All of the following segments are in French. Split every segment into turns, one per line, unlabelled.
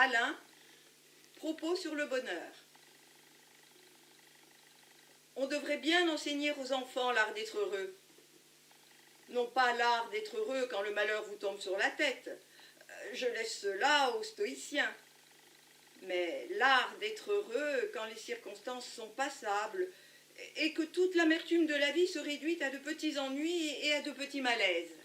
Alain, propos sur le bonheur. On devrait bien enseigner aux enfants l'art d'être heureux. Non pas l'art d'être heureux quand le malheur vous tombe sur la tête. Je laisse cela aux stoïciens. Mais l'art d'être heureux quand les circonstances sont passables et que toute l'amertume de la vie se réduit à de petits ennuis et à de petits malaises.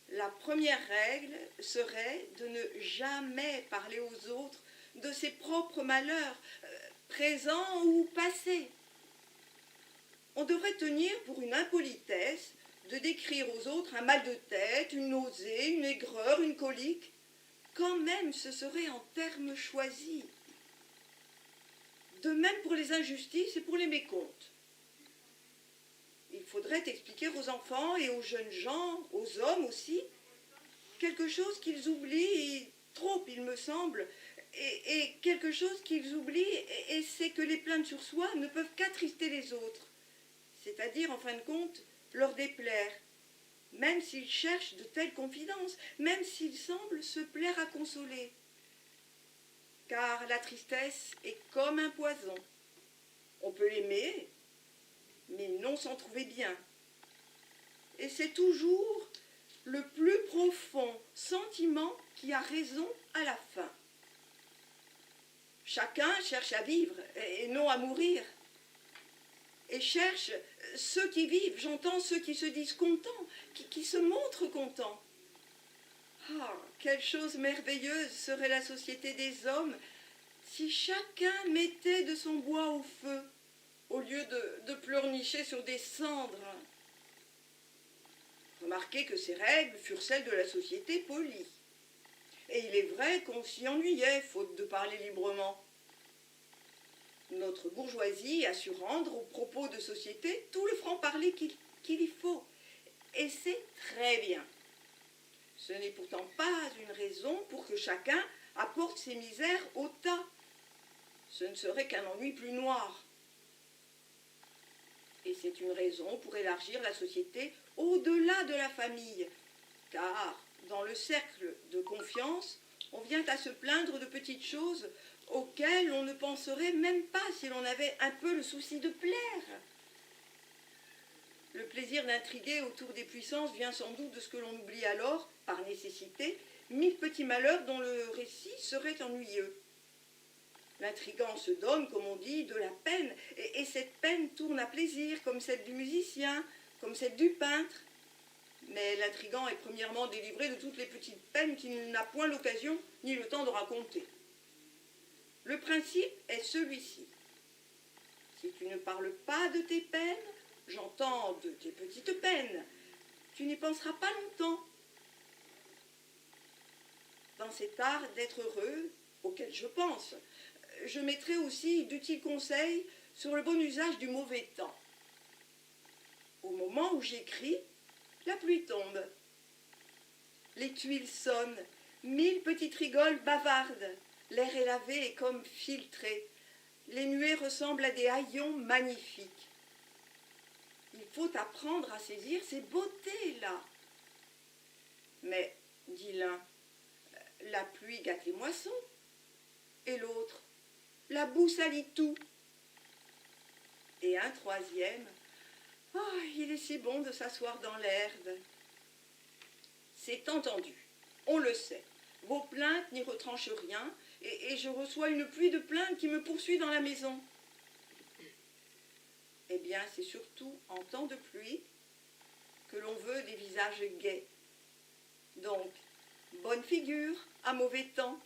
La première règle serait de ne jamais parler aux autres de ses propres malheurs, présents ou passés. On devrait tenir pour une impolitesse de décrire aux autres un mal de tête, une nausée, une aigreur, une colique, quand même ce serait en termes choisis. De même pour les injustices et pour les mécomptes. Il faudrait expliquer aux enfants et aux jeunes gens, aux hommes aussi, quelque chose qu'ils oublient trop, il me semble, et quelque chose qu'ils oublient, et c'est que les plaintes sur soi ne peuvent qu'attrister les autres, c'est-à-dire, en fin de compte, leur déplaire, même s'ils cherchent de telles confidences, même s'ils semblent se plaire à consoler. Car la tristesse est comme un poison. On peut l'aimer, mais non s'en trouver bien. Et c'est toujours le plus profond sentiment qui a raison à la fin. Chacun cherche à vivre et non à mourir. Et cherche ceux qui vivent, j'entends ceux qui se disent contents, qui se montrent contents. Ah, quelle chose merveilleuse serait la société des hommes si chacun mettait de son bois au feu, au lieu de pleurnicher sur des cendres. Remarquez que ces règles furent celles de la société polie. Et il est vrai qu'on s'y ennuyait, faute de parler librement. Notre bourgeoisie a su rendre aux propos de société tout le franc-parler qu'il y faut. Et c'est très bien. Ce n'est pourtant pas une raison pour que chacun apporte ses misères au tas. Ce ne serait qu'un ennui plus noir. Et c'est une raison pour élargir la société au-delà de la famille, car dans le cercle de confiance, on vient à se plaindre de petites choses auxquelles on ne penserait même pas si l'on avait un peu le souci de plaire. Le plaisir d'intriguer autour des puissances vient sans doute de ce que l'on oublie alors, par nécessité, 1000 petits malheurs dont le récit serait ennuyeux. L'intrigant se donne, comme on dit, de la peine, et cette peine tourne à plaisir, comme celle du musicien, comme celle du peintre. Mais l'intrigant est premièrement délivré de toutes les petites peines qu'il n'a point l'occasion ni le temps de raconter. Le principe est celui-ci. Si tu ne parles pas de tes peines, j'entends de tes petites peines, tu n'y penseras pas longtemps. Dans cet art d'être heureux, auquel je pense, je mettrai aussi d'utiles conseils sur le bon usage du mauvais temps. Au moment où j'écris, la pluie tombe. Les tuiles sonnent, 1000 petites rigoles bavardent, l'air est lavé et comme filtré. Les nuées ressemblent à des haillons magnifiques. Il faut apprendre à saisir ces beautés-là. Mais, dit l'un, la pluie gâte les moissons. Et l'autre, la boue salit tout. Et un troisième, oh, il est si bon de s'asseoir dans l'herbe. C'est entendu, on le sait. Vos plaintes n'y retranchent rien, et je reçois une pluie de plaintes qui me poursuit dans la maison. Eh bien, c'est surtout en temps de pluie que l'on veut des visages gais. Donc, bonne figure à mauvais temps.